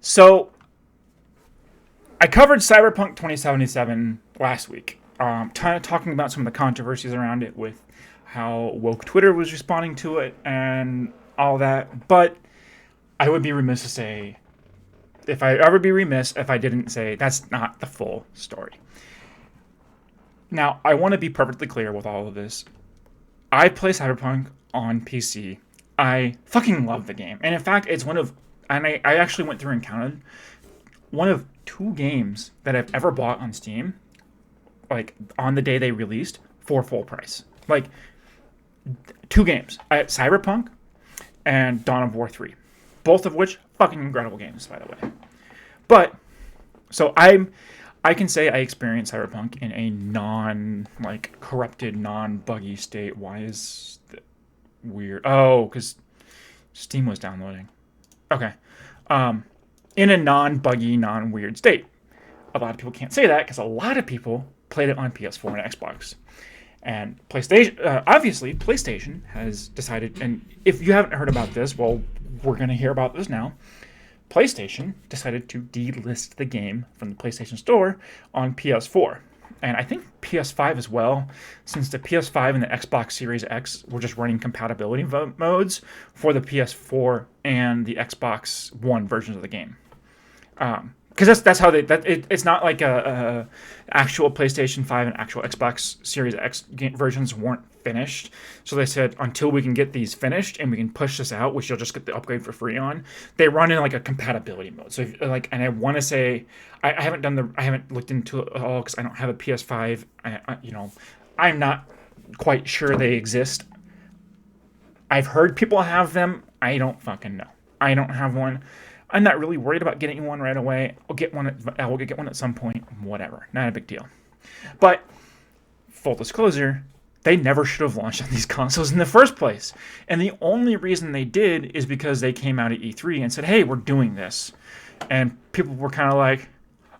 So I covered Cyberpunk 2077 last week, talking about some of the controversies around it with how woke Twitter was responding to it and all that. But I would be remiss to say, if I ever be remiss if I didn't say that's not the full story. Now, I want to be perfectly clear with all of this. I play Cyberpunk on PC. I fucking love the game. And in fact, it's one of, and I actually went through and counted, one of two games that I've ever bought on Steam, like on the day they released, for full price. Like, two games. Cyberpunk and Dawn of War 3. Both of which, fucking incredible games, by the way. But, so I can say I experienced Cyberpunk in a corrupted, non-buggy state. Why is that weird? Oh, because Steam was downloading. Okay. In a non-buggy, non-weird state. A lot of people can't say that because a lot of people played it on PS4 and Xbox. And PlayStation, obviously, PlayStation has decided, and if you haven't heard about this, well, we're going to hear about this now. PlayStation decided to delist the game from the PlayStation Store on PS4. And I think PS5 as well, since the PS5 and the Xbox Series X were just running compatibility modes for the PS4 and the Xbox One versions of the game. Because that's how it's not like a actual PlayStation 5 and actual Xbox Series X versions weren't finished. So they said until we can get these finished and we can push this out, which you'll just get the upgrade for free on. They run in like a compatibility mode. So and I want to say I haven't looked into it at all because I don't have a PS5. I'm not quite sure they exist. I've heard people have them. I don't fucking know. I don't have one. I'm not really worried about getting one right away. I will get one at some point. Whatever. Not a big deal. But, full disclosure, they never should have launched on these consoles in the first place. And the only reason they did is because they came out at E3 and said, hey, we're doing this. And people were kind of like,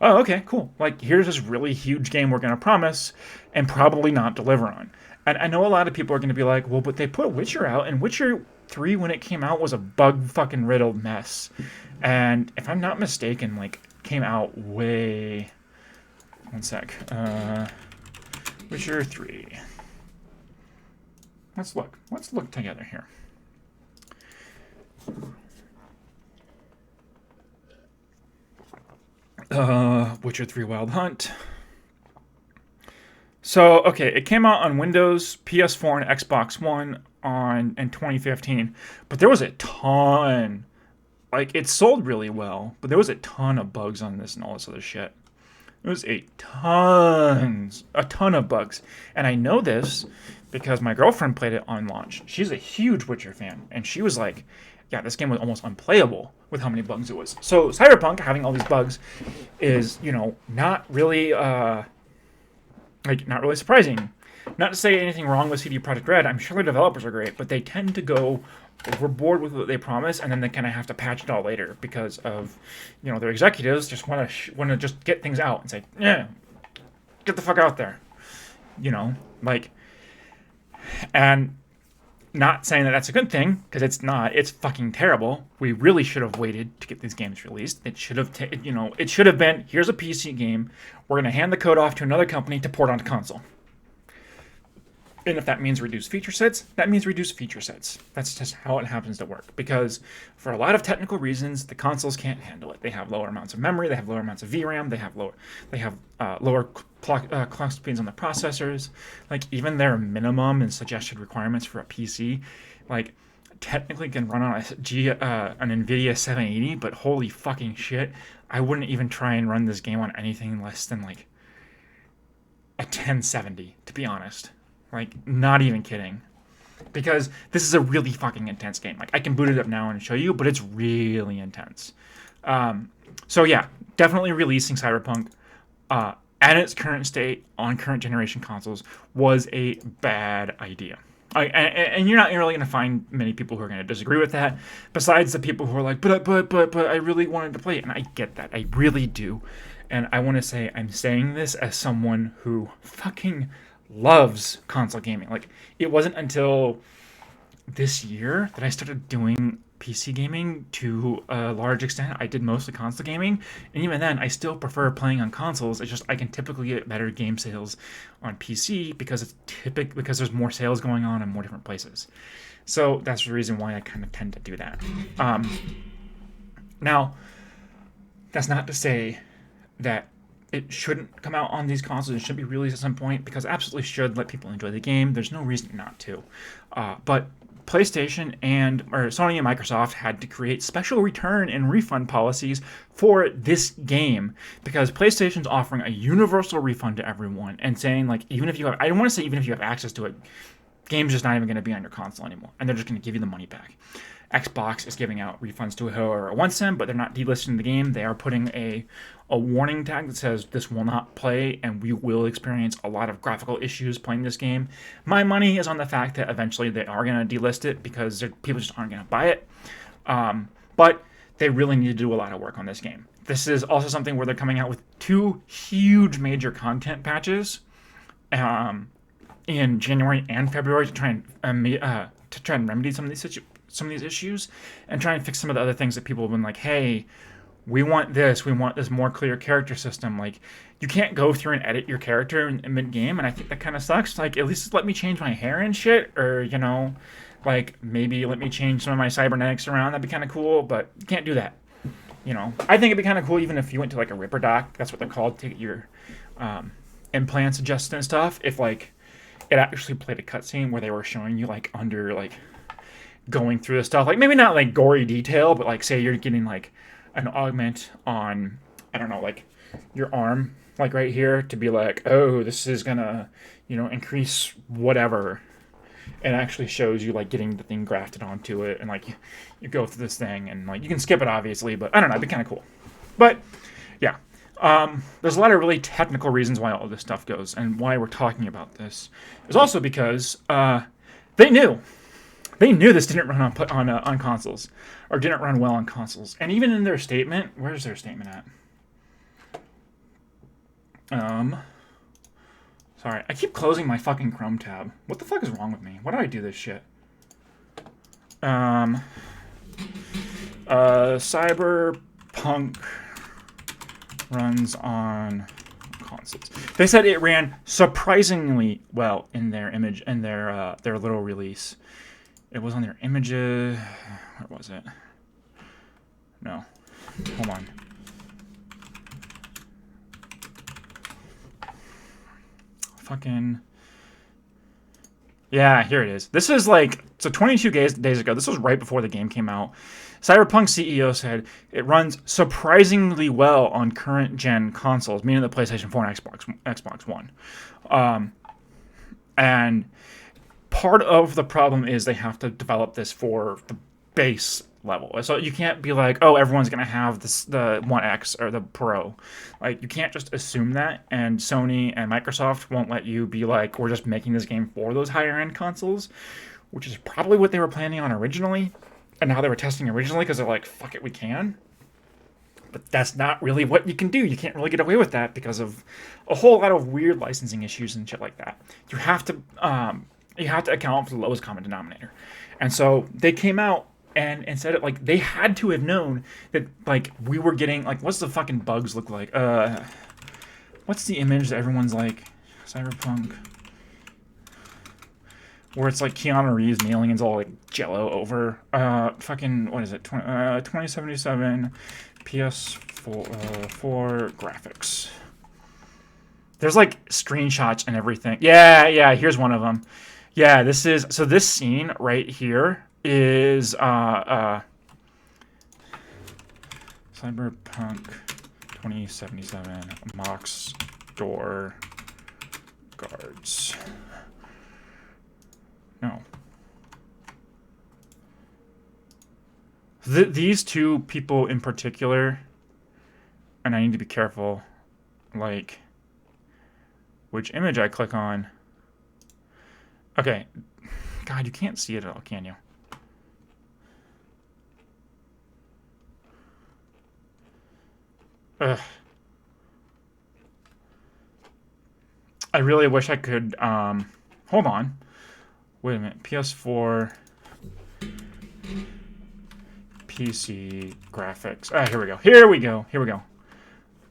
oh, okay, cool. Like, here's this really huge game we're going to promise and probably not deliver on. And I know a lot of people are going to be like, well, but they put Witcher out, and Witcher 3, when it came out, was a bug-fucking-riddled mess. And if I'm not mistaken, came out way... One sec. Witcher 3. Let's look. Let's look together here. Witcher 3 Wild Hunt. So, okay, it came out on Windows, PS4, and Xbox One in 2015. But there was a ton... it sold really well, but there was a ton of bugs on this and all this other shit. There was a ton of bugs. And I know this because my girlfriend played it on launch. She's a huge Witcher fan, and she was like, yeah, this game was almost unplayable with how many bugs it was. So Cyberpunk having all these bugs is, not really, not really surprising. Not to say anything wrong with CD Projekt Red. I'm sure the developers are great, but they tend to go overboard with what they promise, and then they kind of have to patch it all later because of, their executives just want to just get things out and say, yeah, get the fuck out there, and not saying that that's a good thing because it's not. It's fucking terrible. We really should have waited to get these games released. It should have, it should have been, here's a PC game. We're gonna hand the code off to another company to port onto console. And if that means reduce feature sets, that means reduce feature sets. That's just how it happens to work. Because for a lot of technical reasons, the consoles can't handle it. They have lower amounts of memory. They have lower amounts of VRAM. They have lower clock speeds on the processors. Even their minimum and suggested requirements for a PC, technically can run on an NVIDIA 780. But holy fucking shit, I wouldn't even try and run this game on anything less than a 1070, to be honest. Not even kidding. Because this is a really fucking intense game. I can boot it up now and show you, but it's really intense. So yeah, definitely releasing Cyberpunk at its current state on current generation consoles was a bad idea. And you're not really going to find many people who are going to disagree with that, besides the people who are like, but I really wanted to play it. And I get that. I really do. And I want to say, I'm saying this as someone who fucking loves console gaming. It wasn't until this year that I started doing PC gaming to a large extent. I did mostly console gaming, and even then, I still prefer playing on consoles. It's just I can typically get better game sales on PC because because there's more sales going on in more different places. So that's the reason why I kind of tend to do that. Now, that's not to say that it shouldn't come out on these consoles. It should be released at some point because it absolutely should let people enjoy the game. There's no reason not to. But PlayStation or Sony and Microsoft had to create special return and refund policies for this game because PlayStation's offering a universal refund to everyone and saying like even if you have, I don't want to say even if you have access to it, game's just not even going to be on your console anymore, and they're just going to give you the money back. Xbox is giving out refunds to whoever wants them, but they're not delisting the game. They are putting a warning tag that says this will not play, and we will experience a lot of graphical issues playing this game. My money is on the fact that eventually they are going to delist it because people just aren't going to buy it. But they really need to do a lot of work on this game. This is also something where they're coming out with 2 huge major content patches in January and February to try and remedy some of these issues and try and fix some of the other things that people have been like, hey, we want this more clear character system. Like, you can't go through and edit your character in mid-game, and I think that kind of sucks. Like, at least let me change my hair and shit, or, like, maybe let me change some of my cybernetics around. That'd be kind of cool, but you can't do that. I think it'd be kind of cool even if you went to, like, a Ripper doc. That's what they're called, to get your implants adjusted and stuff. If, like, it actually played a cutscene where they were showing you, like, under, like, going through the stuff, like maybe not like gory detail, but like say you're getting like an augment on, I don't know, like your arm, like right here, to be like, oh, this is gonna, increase whatever. It actually shows you like getting the thing grafted onto it, and like you go through this thing, and like you can skip it obviously, but I don't know, it'd be kind of cool. But yeah, there's a lot of really technical reasons why all this stuff goes, and why we're talking about this is also because they knew this didn't run on consoles, or didn't run well on consoles. And even in their statement, where's their statement at? Sorry, I keep closing my fucking Chrome tab. What the fuck is wrong with me? Why do I do this shit? Cyberpunk runs on consoles. They said it ran surprisingly well in their image, in their little release. It was on their images. Where was it? No. Hold on. Fucking. Yeah, here it is. This is like, so 22 days ago. This was right before the game came out. Cyberpunk CEO said it runs surprisingly well on current gen consoles, meaning the PlayStation 4 and Xbox One. And part of the problem is they have to develop this for the base level. So you can't be like, oh, everyone's going to have the One X or the Pro. Like, you can't just assume that. And Sony and Microsoft won't let you be like, we're just making this game for those higher end consoles, which is probably what they were planning on originally, and how they were testing originally, because they're like, fuck it, we can. But that's not really what you can do. You can't really get away with that because of a whole lot of weird licensing issues and shit like that. You have to account for the lowest common denominator. And so they came out and said it like they had to have known that like we were getting like, what's the fucking bugs look like? What's the image that everyone's like, Cyberpunk, where it's like Keanu Reeves and the aliens all like jello over fucking, what is it, 2077 PS4 graphics. There's like screenshots and everything. Yeah, here's one of them. Yeah, this scene right here is Cyberpunk 2077 Mox door guards. No. These two people in particular, and I need to be careful, like, which image I click on. Okay. God, you can't see it at all, can you? Ugh. I really wish I could, hold on. Wait a minute. PS4. PC graphics. Here we go. Here we go. Here we go.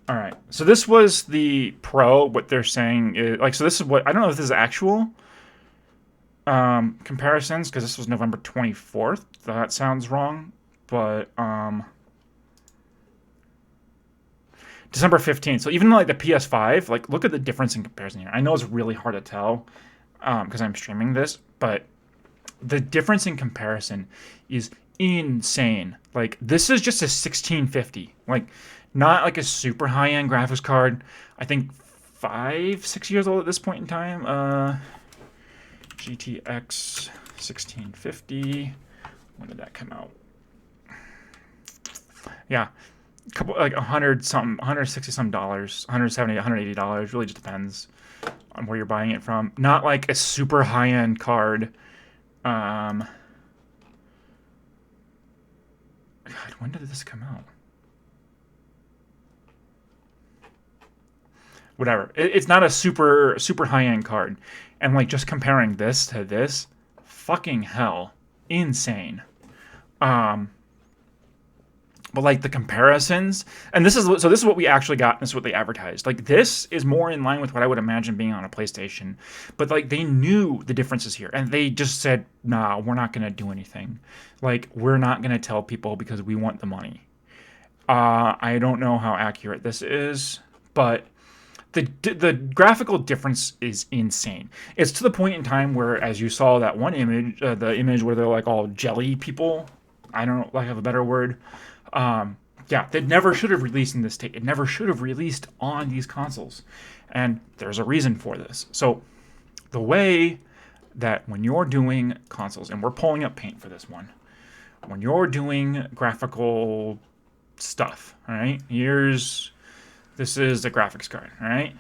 All right. So this was the Pro. What they're saying is like. So this is what I don't know if this is actual comparisons because this was November 24th. That sounds wrong, but December 15th. So even like the PS5, like look at the difference in comparison here. I know it's really hard to tell because I'm streaming this, but the difference in comparison is insane. Like this is just a 1650, like not like a super high-end graphics card. I think 5-6 years old at this point in time. GTX 1650. When did that come out? Yeah, a couple like 100 something, 160 some dollars, 170, 180 dollars. Really just depends on where you're buying it from. Not like a super high-end card. God, when did this come out? Whatever. It's not a super high-end card. And like just comparing this to this, fucking hell, insane. But like the comparisons, and this is what we actually got, and this is what they advertised. Like this is more in line with what I would imagine being on a PlayStation. But like they knew the differences here, and they just said, "Nah, we're not gonna do anything. Like we're not gonna tell people because we want the money." I don't know how accurate this is, but the graphical difference is insane. It's to the point in time where, as you saw that one image, the image where they're like all jelly people. I don't know, like have a better word. Yeah, they never should have released in this state. It never should have released on these consoles. And there's a reason for this. So the way that when you're doing consoles, and we're pulling up Paint for this one, when you're doing graphical stuff, all right, this is the graphics card, all right?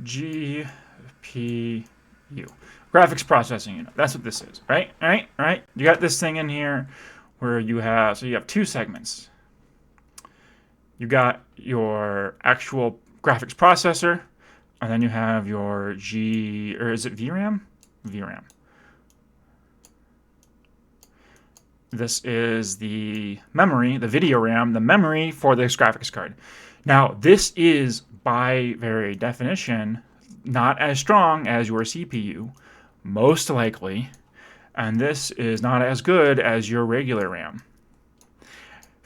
GPU. Graphics processing unit. That's what this is, right? All right. You got this thing in here where you have two segments. You got your actual graphics processor, and then you have your is it VRAM? VRAM. This is the memory, the video RAM, the memory for this graphics card. Now, this is by very definition not as strong as your CPU, most likely, and this is not as good as your regular RAM.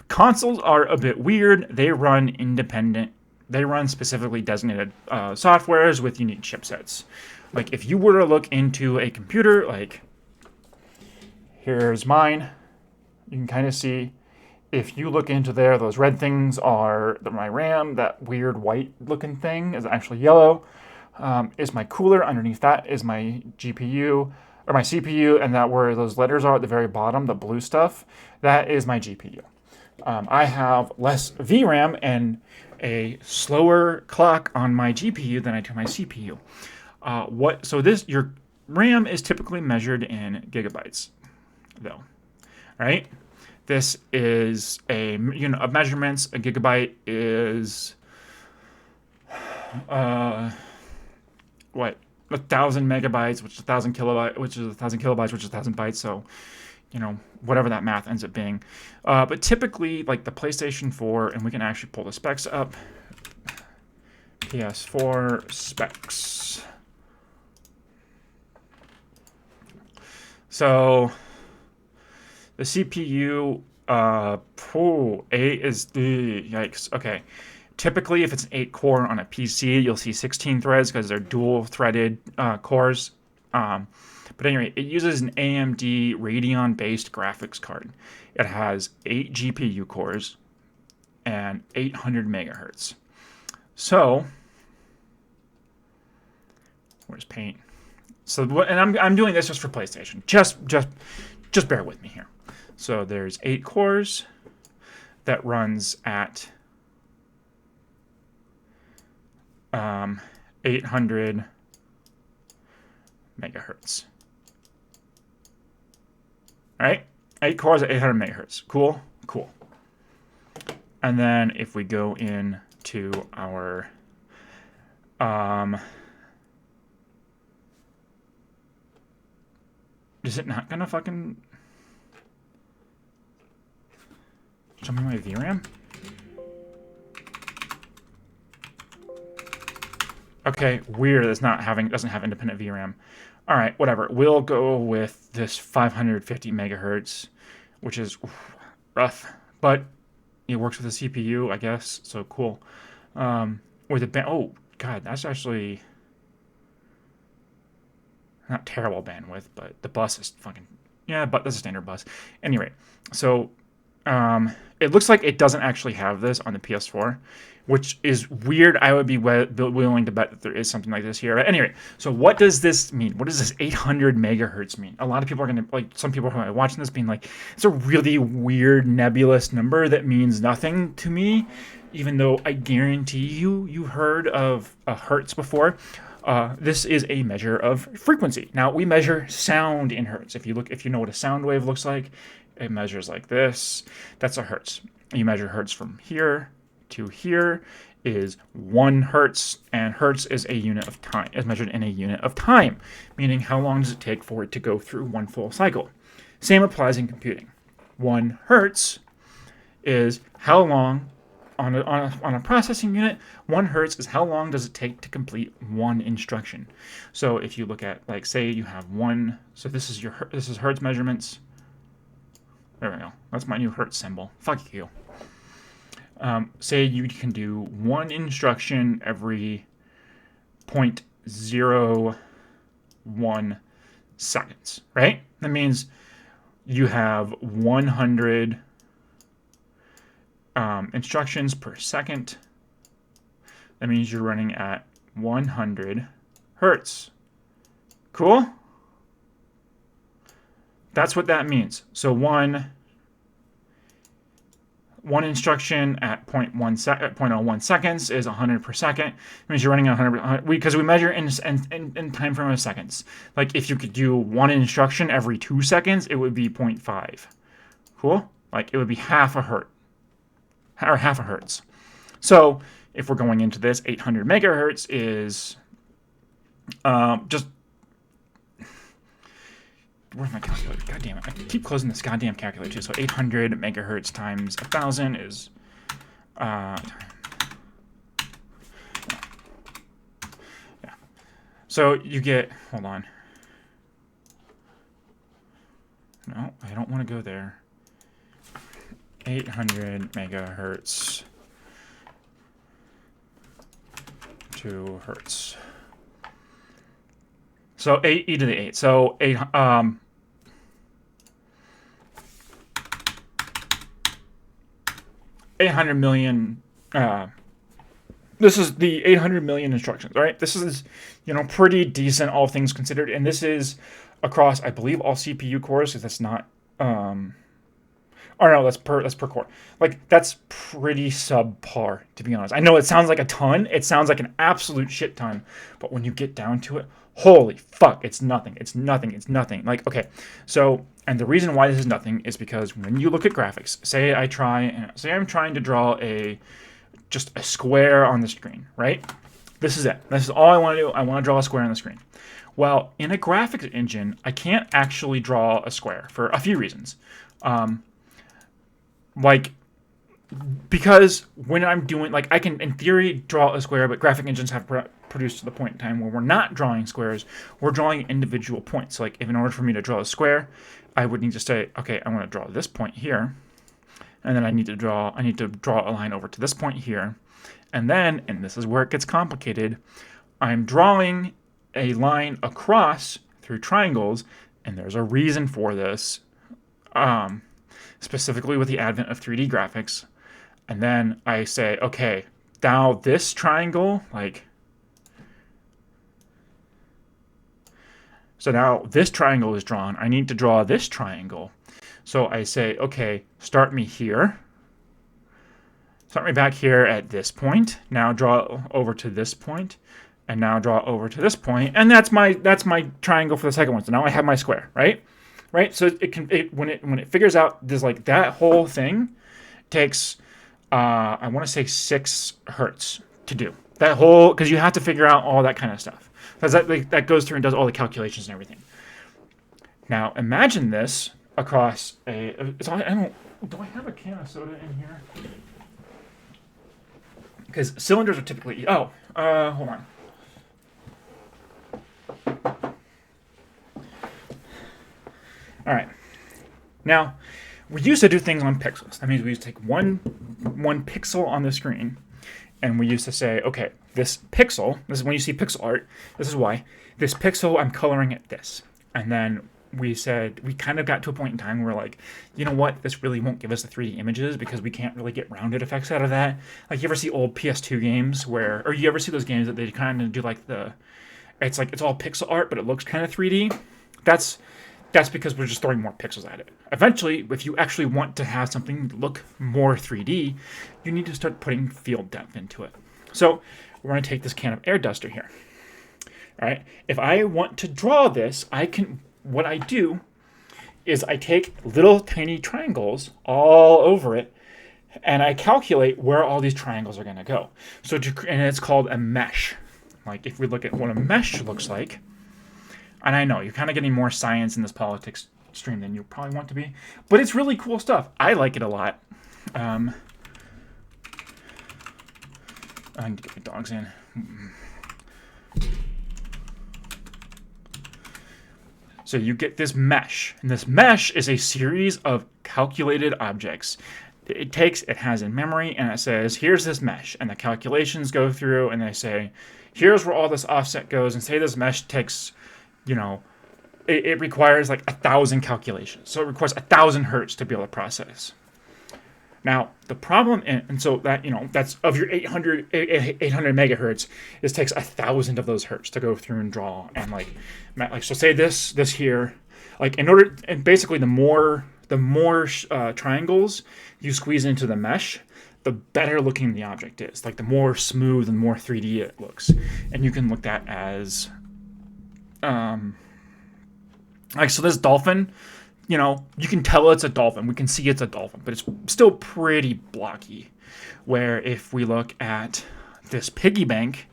Consoles are a bit weird. They run independent. They run specifically designated softwares with unique chipsets. Like if you were to look into a computer, like here's mine, you can kind of see. If you look into there, those red things are my RAM. That weird white looking thing is actually yellow. Is my cooler. Underneath that is my GPU or my CPU, and that where those letters are at the very bottom, the blue stuff, that is my GPU. I have less VRAM and a slower clock on my GPU than I do my CPU. Your RAM is typically measured in gigabytes, though, right? This is of measurements. A gigabyte is 1,000 megabytes, which is 1,000 kilobytes, which is 1,000 kilobytes, which is 1,000 bytes. So, whatever that math ends up being. But typically, like the PlayStation 4, and we can actually pull the specs up. Ps4 Specs. So the CPU, 8 is yikes. Okay. Typically, if it's an 8-core on a PC, you'll see 16 threads because they're dual-threaded cores. But anyway, it uses an AMD Radeon-based graphics card. It has 8 GPU cores and 800 megahertz. So, where's Paint? So, and I'm doing this just for PlayStation. Just bear with me here. So there's 8 cores that runs at 800 megahertz. All right, 8 cores at 800 megahertz. Cool. And then if we go into our is it not gonna fucking Show me my VRAM. Okay, weird. It's doesn't have independent VRAM. All right, whatever. We'll go with this 550 megahertz, which is rough, but it works with the CPU, I guess. So cool. With the oh god, that's actually not terrible bandwidth, but the bus is fucking yeah. But that's a standard bus. Anyway, so it looks like it doesn't actually have this on the PS4, which is weird. I would be willing to bet that there is something like this here. But anyway, so what does this mean? What does this 800 megahertz mean? A lot of people are going to, like, some people are watching this being like, it's a really weird, nebulous number that means nothing to me, even though I guarantee you've heard of hertz before. This is a measure of frequency. Now, we measure sound in hertz. If you know what a sound wave looks like, it measures like this. That's a hertz. You measure hertz from here to here is 1 hertz, and hertz is a unit of time, is measured in a unit of time, meaning how long does it take for it to go through one full cycle. Same applies in computing. 1 hertz is how long, on a processing unit, 1 hertz is how long does it take to complete one instruction. So if you look at, like, say you have one, so this is hertz measurements. There we go. That's my new hertz symbol. Fuck you. Say you can do one instruction every 0.01 seconds, right? That means you have 100 instructions per second. That means you're running at 100 hertz. Cool? That's what that means. So one instruction at 0.01 seconds is 100 per second. It means you're running at 100 because we measure in time frame of seconds. Like if you could do one instruction every 2 seconds, it would be 0.5. Cool? Like it would be half a hertz. So if we're going into this, 800 megahertz is just. Where's my calculator? God damn it. I keep closing this goddamn calculator too. So 800 megahertz times 1,000 is... yeah. So you get... Hold on. No, I don't want to go there. 800 megahertz to hertz. So 8 e to the 8. So 800 million. This is the 800 million instructions, right? This is, pretty decent, all things considered, and this is across, I believe, all CPU cores. Because that's not. Or no, that's per core. Like that's pretty subpar, to be honest. I know it sounds like a ton. It sounds like an absolute shit ton, but when you get down to it, holy fuck, it's nothing. It's nothing. It's nothing. Like, okay, so, and the reason why this is nothing is because when you look at graphics, say I'm trying to draw just a square on the screen, right? This is it. This is all I want to do. I want to draw a square on the screen. Well, in a graphics engine, I can't actually draw a square for a few reasons. Because when I'm doing, I can, in theory, draw a square, but graphic engines have produced to the point in time where we're not drawing squares, we're drawing individual points. So, if in order for me to draw a square, I would need to say, okay, I want to draw this point here, and then I need to draw a line over to this point here, and then, and this is where it gets complicated, I'm drawing a line across through triangles, and there's a reason for this, specifically with the advent of 3D graphics. And then I say, okay, now this triangle, so now this triangle is drawn. I need to draw this triangle. So I say, okay, start me here. Start me back here at this point. Now draw over to this point, and now draw over to this point, and that's my triangle for the second one. So now I have my square, right? Right, so when it figures out this, that whole thing takes I want to say 6 hertz to do that whole, because you have to figure out all that kind of stuff, because that goes through and does all the calculations and everything. Now imagine this across Do I have a can of soda in here? Because cylinders are typically. Oh, hold on. All right. Now, we used to do things on pixels. That means we used to take one pixel on the screen, and we used to say, okay, this pixel. This is when you see pixel art. This is why this pixel I'm coloring it this, and then we said we kind of got to a point in time where we're like, you know what, this really won't give us the 3D images because we can't really get rounded effects out of that. Like, you ever see old PS2 games where, or you ever see those games that they kind of do like it's like it's all pixel art but it looks kind of 3D. That's because we're just throwing more pixels at it. Eventually, if you actually want to have something look more 3D, you need to start putting field depth into it. So we're going to take this can of air duster here. All right. If I want to draw this, what I do is I take little tiny triangles all over it, and I calculate where all these triangles are going to go. And it's called a mesh. Like, if we look at what a mesh looks like, and I know you're kind of getting more science in this politics stream than you probably want to be, but it's really cool stuff. I like it a lot. I need to get my dogs in. So you get this mesh, and this mesh is a series of calculated objects. It has in memory, and it says, here's this mesh, and the calculations go through, and they say, here's where all this offset goes, and say this mesh takes, it requires like 1,000 calculations. So it requires 1,000 hertz to be able to process. Now, the problem, and so that, that's of your 800 megahertz, it takes 1,000 of those hertz to go through and draw. And so say this here, and basically the more triangles you squeeze into the mesh, the better looking the object is. Like, the more smooth and more 3D it looks. And you can look at as, so this dolphin, you can tell it's a dolphin. We can see it's a dolphin, but it's still pretty blocky. Where if we look at this piggy bank,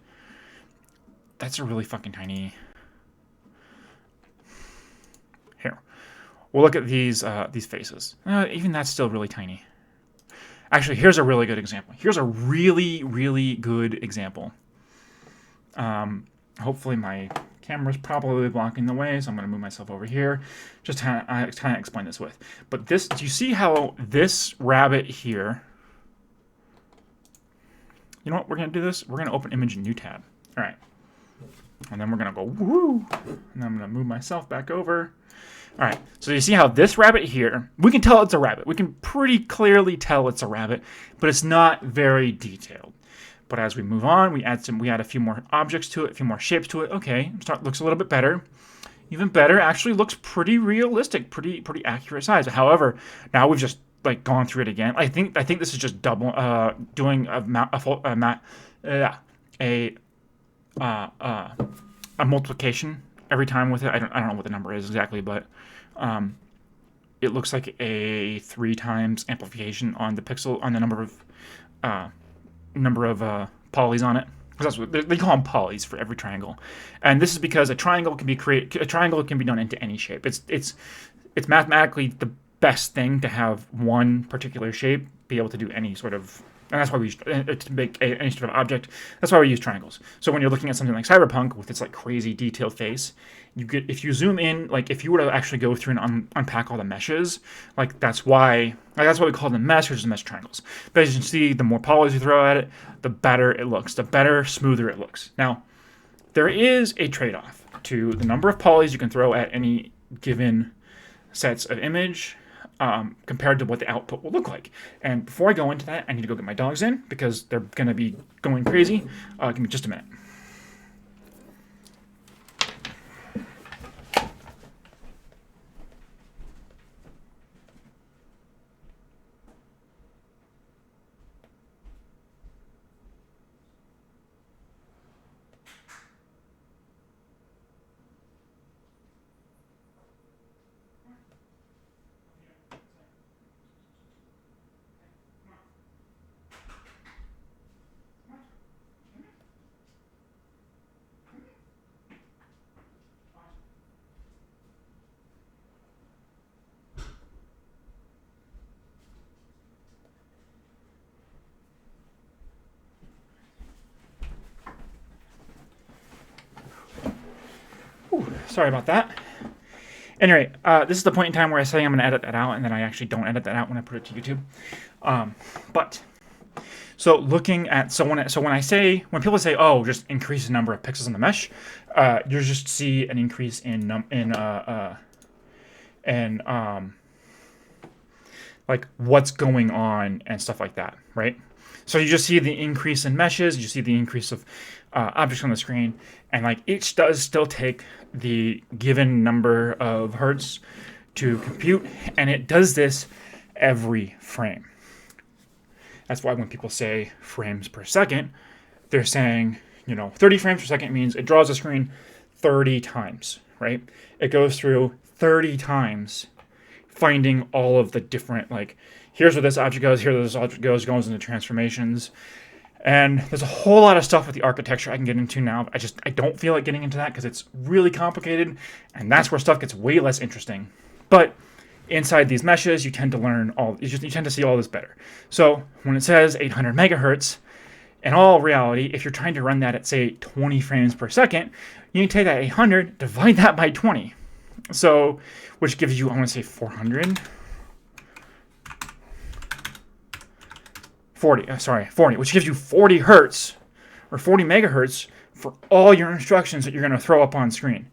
that's a really fucking tiny. Here, we'll look at these faces. Even that's still really tiny. Actually, here's a really good example. Here's a really, really good example. Hopefully my camera's probably blocking the way, so I'm going to move myself over here. Just kind of explain this with. But do you see how this rabbit here? You know what? We're going to do this. We're going to open image in new tab. All right. And then we're going to go woo. And then I'm going to move myself back over. All right. So you see how this rabbit here, we can tell it's a rabbit. We can pretty clearly tell it's a rabbit, but it's not very detailed. But as we move on, we add a few more objects to it, a few more shapes to it. Okay, looks a little bit better. Even better, actually looks pretty realistic, pretty accurate size. However, now we've just gone through it again. I think this is just doing a multiplication every time with it. I don't know what the number is exactly, but it looks like a 3 times amplification on the pixel on the number of polys on it. That's what they call them, polys, for every triangle. And this is because a triangle can be done into any shape. It's mathematically the best thing to have one particular shape be able to do any sort of. And that's why we use, to make any sort of object. That's why we use triangles. So when you're looking at something like Cyberpunk with its crazy detailed face, if you zoom in, if you were to actually go through and unpack all the meshes, that's why we call them mesh, or just mesh triangles. But as you can see, the more polys you throw at it, the better it looks, the better, smoother it looks. Now, there is a trade-off to the number of polys you can throw at any given sets of image, compared to what the output will look like. And before I go into that, I need to go get my dogs in because they're going to be going crazy. Give me just a minute. Sorry about that. Anyway, this is the point in time where I say I'm going to edit that out, and then I actually don't edit that out when I put it to YouTube. So looking at when people say, oh, just increase the number of pixels in the mesh, you just see an increase in like what's going on and stuff like that, right? So you just see the increase in meshes, you see the increase of objects on the screen, and like each does still take the given number of hertz to compute, and it does this every frame. That's why when people say frames per second, they're saying, 30 frames per second means it draws the screen 30 times, right? It goes through 30 times finding all of the different, like, here's where this object goes, here this object goes into transformations. And there's a whole lot of stuff with the architecture I can get into now. I don't feel like getting into that because it's really complicated, and that's where stuff gets way less interesting. But inside these meshes, you tend to see all this better. So when it says 800 megahertz, in all reality, if you're trying to run that at, say, 20 frames per second, you need to take that 800, divide that by 20. So, which gives you, I want to say 40, which gives you 40 hertz or 40 megahertz for all your instructions that you're going to throw up on screen.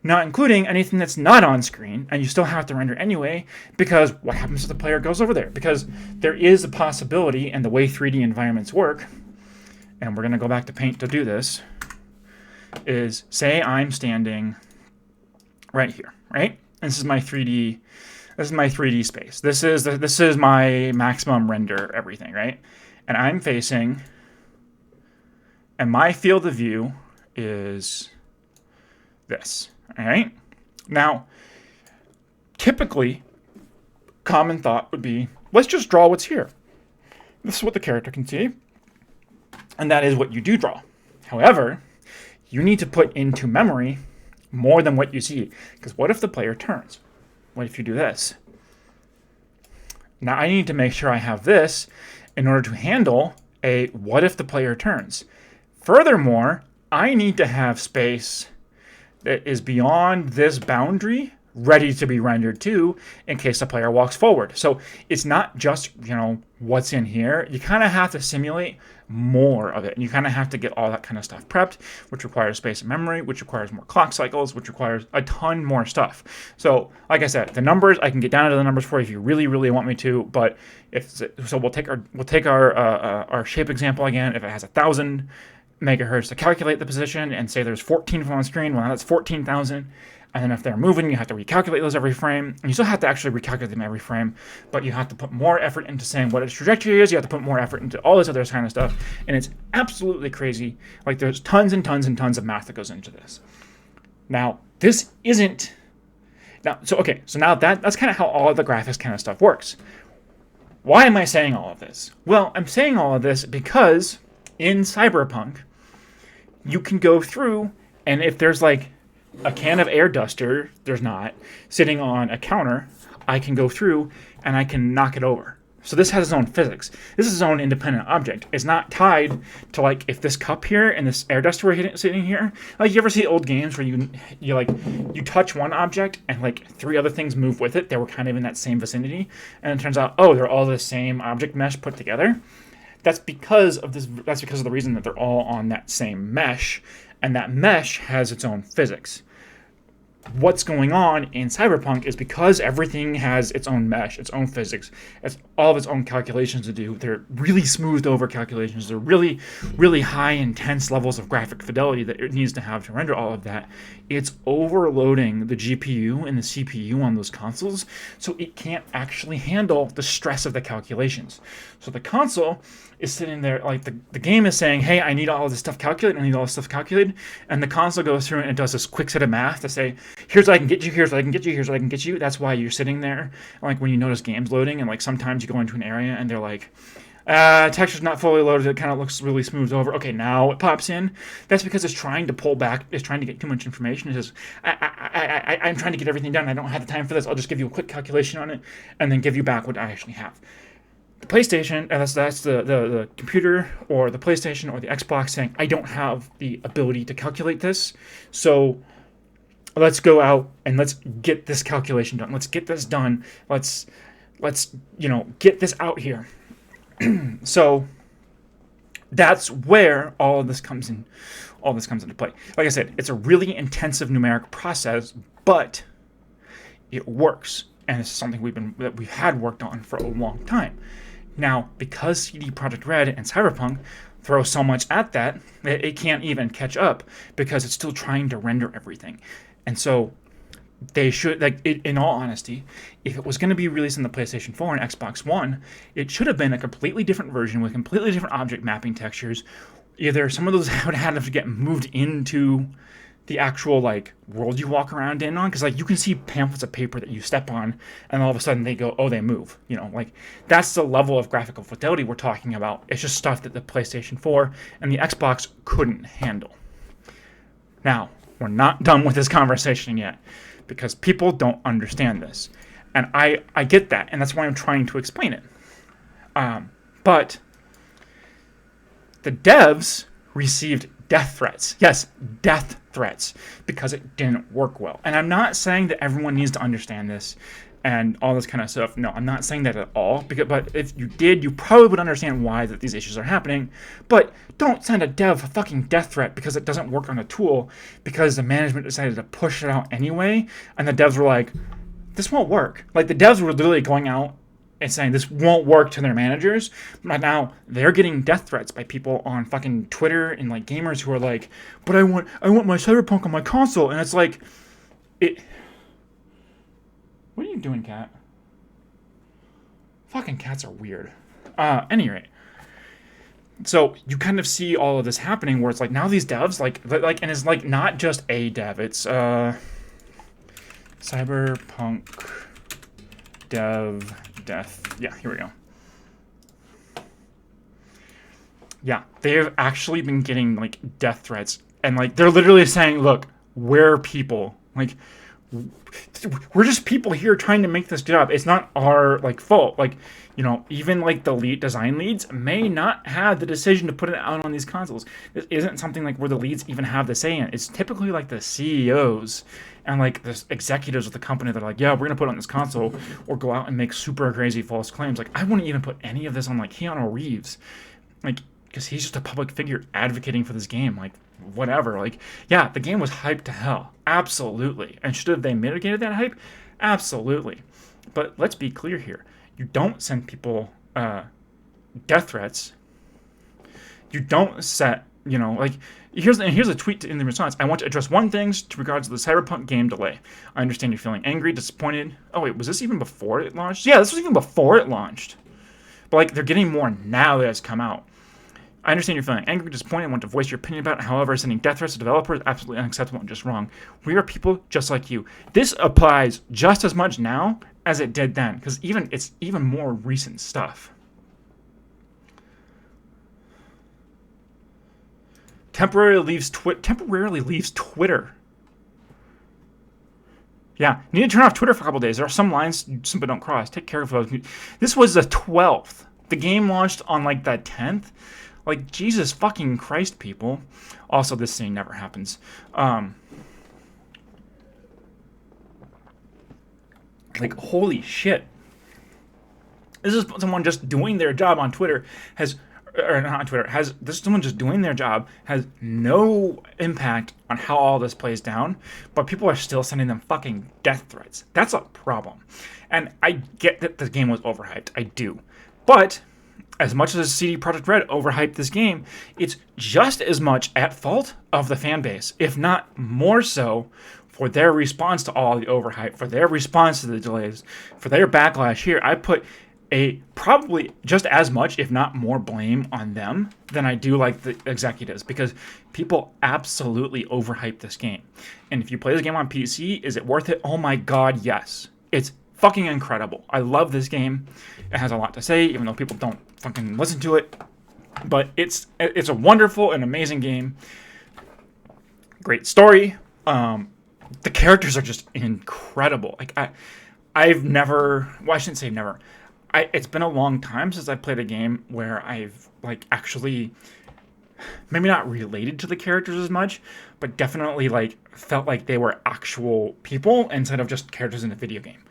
Not including anything that's not on screen, and you still have to render anyway, because what happens if the player goes over there? Because there is a possibility, and the way 3D environments work, and we're going to go back to Paint to do this, is say I'm standing right here, right? And this is my 3D space. This is my maximum render everything, right? And I'm facing, and my field of view is this, all right? Now, typically, common thought would be, let's just draw what's here. This is what the character can see, and that is what you do draw. However, you need to put into memory more than what you see, because what if the player turns? What if you do this? Now I need to make sure I have this in order to handle a what if the player turns. Furthermore, I need to have space that is beyond this boundary ready to be rendered to in case the player walks forward. So it's not just, what's in here. You kind of have to simulate more of it. And you kind of have to get all that kind of stuff prepped, which requires space and memory, which requires more clock cycles, which requires a ton more stuff. So like I said, the numbers, I can get down to the numbers for you if you really, really want me to. But we'll take our shape example again. If it has 1,000 megahertz to calculate the position and say there's 14 of them on the screen, well, that's 14,000. And then if they're moving, you have to recalculate those every frame. And you still have to actually recalculate them every frame, but you have to put more effort into saying what its trajectory is. You have to put more effort into all this other kind of stuff. And it's absolutely crazy. Like, there's tons and tons and tons of math that goes into this. Now, this isn't... So now that's kind of how all of the graphics kind of stuff works. Why am I saying all of this? Well, I'm saying all of this because in Cyberpunk, you can go through, and if there's like a can of air duster, there's not, sitting on a counter, I can go through and I can knock it over. So this has its own physics. This is its own independent object. It's not tied to, like, if this cup here and this air duster we're sitting here. Like, you ever see old games where you touch one object and like 3 other things move with it? They were kind of in that same vicinity, and it turns out, oh, they're all the same object mesh put together. That's because of this. That's because of the reason that they're all on that same mesh, and that mesh has its own physics. What's going on in Cyberpunk is because everything has its own mesh, its own physics, it's all of its own calculations to do. They're really smoothed over calculations. They're really, really high, intense levels of graphic fidelity that it needs to have to render all of that. It's overloading the GPU and the CPU on those consoles, so it can't actually handle the stress of the calculations. So the console is sitting there, like the game is saying, hey, I need all of this stuff calculated, and the console goes through and it does this quick set of math to say, here's what I can get you, here's what I can get you, here's what I can get you. That's why you're sitting there, like when you notice games loading, and like sometimes you go into an area and they're like, texture's not fully loaded, it kind of looks really smoothed over. Okay, now it pops in. That's because it's trying to pull back, it's trying to get too much information. It says, I'm trying to get everything done, I don't have the time for this, I'll just give you a quick calculation on it, and then give you back what I actually have. The PlayStation, that's the computer or the PlayStation or the Xbox saying, I don't have the ability to calculate this, so let's go out and let's get this calculation done. Let's get this done. Let's get this out here. So that's where all this comes into play. Like I said, it's a really intensive numeric process, but it works, and it's something we've had worked on for a long time. Now, because CD Projekt Red and Cyberpunk throw so much at that, it can't even catch up because it's still trying to render everything. And so they should, in all honesty, if it was going to be released on the PlayStation 4 and Xbox One, it should have been a completely different version with completely different object mapping textures. Either some of those would have to get moved into the actual world you walk around in on, because you can see pamphlets of paper that you step on and all of a sudden they go, oh, they move, that's the level of graphical fidelity we're talking about. It's just stuff that the PlayStation 4 and the Xbox couldn't handle. Now, we're not done with this conversation yet, because people don't understand this, and I get that, and that's why I'm trying to explain it. But the devs received death threats. Yes, death threats, because it didn't work well. And I'm not saying that everyone needs to understand this and all this kind of stuff. No, I'm not saying that at all. But if you did, you probably would understand why that these issues are happening. But don't send a dev a fucking death threat because it doesn't work on a tool, because the management decided to push it out anyway, and the devs were like, this won't work. The devs were literally going out and saying this won't work to their managers, but now they're getting death threats by people on fucking Twitter and gamers who are like, but I want my Cyberpunk on my console, and it's like, what are you doing, cat? Fucking cats are weird. Any rate, so you kind of see all of this happening where it's now these devs and it's not just a dev, it's Cyberpunk dev death. Yeah, here we go. Yeah, they've actually been getting death threats, and they're literally saying, look, we're people. We're just people here trying to make this job. It's not our fault. Even the lead design leads may not have the decision to put it out on these consoles. This isn't something where the leads even have the say in it. It's typically the CEOs and the executives of the company that are yeah, we're gonna put it on this console, or go out and make super crazy false claims. I wouldn't even put any of this on Keanu Reeves, because he's just a public figure advocating for this game. Whatever. Yeah, the game was hyped to hell, absolutely, and should have they mitigated that hype? Absolutely. But let's be clear here. You don't send people death threats. You don't set, here's a tweet in the response. I want to address one thing to regards to the Cyberpunk game delay. I understand you're feeling angry, disappointed. Oh wait, was this even before it launched? Yeah, this was even before it launched. But they're getting more now that it's come out. I understand you're feeling angry, disappointed, and want to voice your opinion about it. However, sending death threats to developers is absolutely unacceptable and just wrong. We are people just like you. This applies just as much now as it did then, because it's even more recent stuff. Temporarily leaves Twitter. Yeah, you need to turn off Twitter for a couple days. There are some lines you simply don't cross. Take care of those. This was the 12th. The game launched on the 10th. Jesus fucking Christ, people. Also, this thing never happens. Holy shit. This is someone just doing their job on Twitter. Someone just doing their job has no impact on how all this plays down, but people are still sending them fucking death threats. That's a problem. And I get that the game was overhyped. I do. But as much as CD Projekt Red overhyped this game, it's just as much at fault of the fan base, if not more so, for their response to all the overhype, for their response to the delays, for their backlash here. I put probably just as much, if not more, blame on them than I do the executives, because people absolutely overhyped this game. And if you play this game on PC, is it worth it? Oh my god, yes. It's fucking incredible. I love this game. It has a lot to say, even though people don't fucking listen to it. But it's a wonderful and amazing game. Great story. The characters are just incredible. I've never... Well, I shouldn't say never. It's been a long time since I played a game where I've actually maybe not related to the characters as much, but definitely like felt like they were actual people instead of just characters in a video game.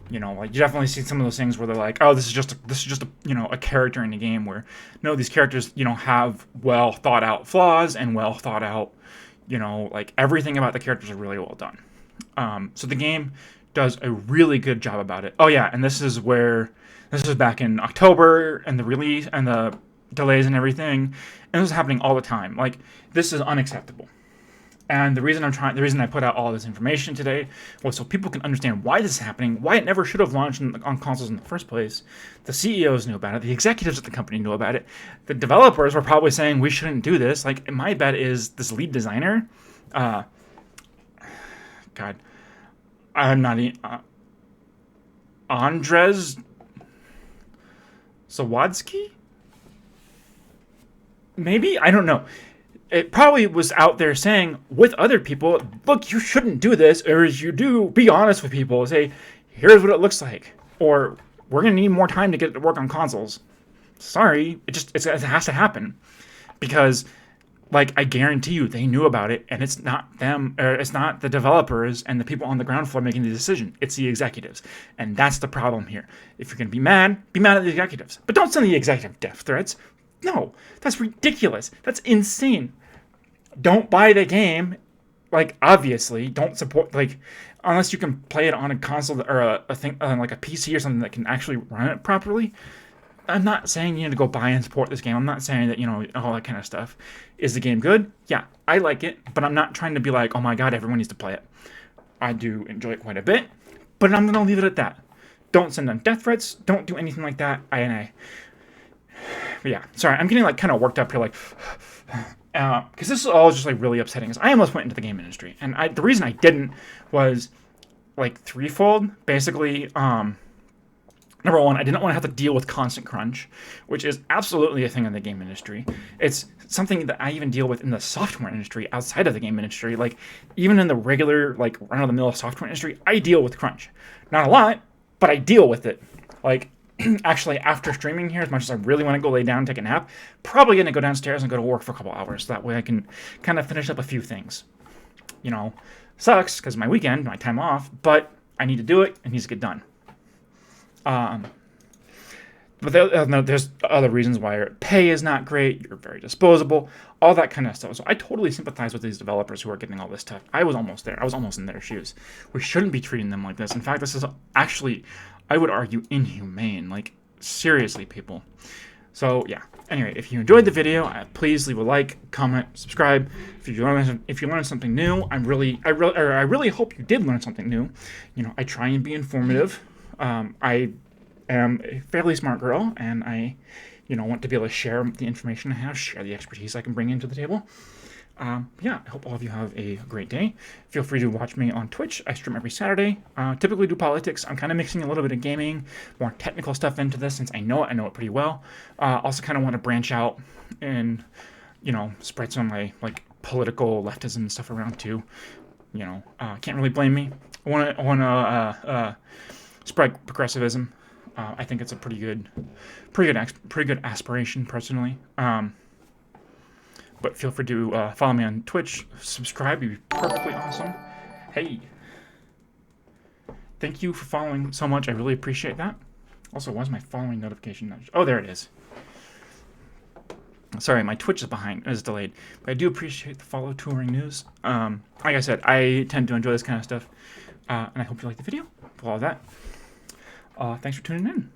You know, like you definitely see some of those things where they're like, oh, this is just a, you know, a character in the game. Where no, these characters, you know, have well thought out flaws and well thought out, you know, like everything about the characters are really well done. So the game does a really good job about it. Oh yeah, and this is back in October and the release and the delays and everything, and this is happening all the time. Like this is unacceptable. And the reason I put out all this information today was so people can understand why this is happening, why it never should have launched on consoles in the first place. The CEOs knew about it, the executives at the company knew about it, the developers were probably saying we shouldn't do this. Like my bet is this lead designer, God, I'm not Andres Sawadsky? Maybe? I don't know. It probably was out there saying with other people, look, you shouldn't do this, or as you do, be honest with people. Say, here's what it looks like. Or we're going to need more time to get it to work on consoles. Sorry, it has to happen. Because, like, I guarantee you, they knew about it, and it's not them, or it's not the developers and the people on the ground floor making the decision. It's the executives. And that's the problem here. If you're going to be mad at the executives. But don't send the executive death threats. No, that's ridiculous. That's insane. Don't buy the game. Like, obviously, don't support, like, unless you can play it on a console or a thing, like a PC or something that can actually run it properly. I'm not saying you need to go buy and support this game. I'm not saying that, you know, all that kind of stuff. Is the game good? Yeah, I like it, but I'm not trying to be like, oh my god, everyone needs to play it. I do enjoy it quite a bit, but I'm going to leave it at that. Don't send them death threats. Don't do anything like that. But yeah, sorry, I'm getting like kind of worked up here, like, because this is all just like really upsetting. Because I almost went into the game industry, and the reason I didn't was like threefold. Basically, number one, I didn't want to have to deal with constant crunch, which is absolutely a thing in the game industry. It's something that I even deal with in the software industry outside of the game industry. Like even in the regular like run-of-the-mill software industry, I deal with crunch. Not a lot, but I deal with it. Like. Actually, after streaming here, as much as I really want to go lay down and take a nap, probably going to go downstairs and go to work for a couple hours. So that way I can kind of finish up a few things. You know, sucks because my weekend, my time off, but I need to do it. It needs to get done. But there's other reasons why your pay is not great. You're very disposable, all that kind of stuff. So I totally sympathize with these developers who are getting all this stuff. I was almost there. I was almost in their shoes. We shouldn't be treating them like this. In fact, this is actually, I would argue, inhumane. Like, seriously, people. So, yeah. Anyway, if you enjoyed the video, please leave a like, comment, subscribe. If you learned something new, I really hope you did learn something new. You know, I try and be informative. I am a fairly smart girl, and I, you know, want to be able to share the information I have, share the expertise I can bring into the table. Yeah, I hope all of you have a great day. Feel free to watch me on Twitch. I stream every Saturday. Typically do politics. I'm kind of mixing a little bit of gaming, more technical stuff into this since I know it pretty well. Also kind of want to branch out and, you know, spread some of my, like, political leftism and stuff around too. You know, can't really blame me. I want to spread progressivism. I think it's a pretty good aspiration, personally. But feel free to follow me on Twitch, subscribe, you'd be perfectly awesome. Hey, thank you for following so much. I really appreciate that. Also, why is my following notification not? Oh, there it is. Sorry, my Twitch is delayed, but I do appreciate the follow touring news. Like I said, I tend to enjoy this kind of stuff, and I hope you like the video. For all of that, thanks for tuning in.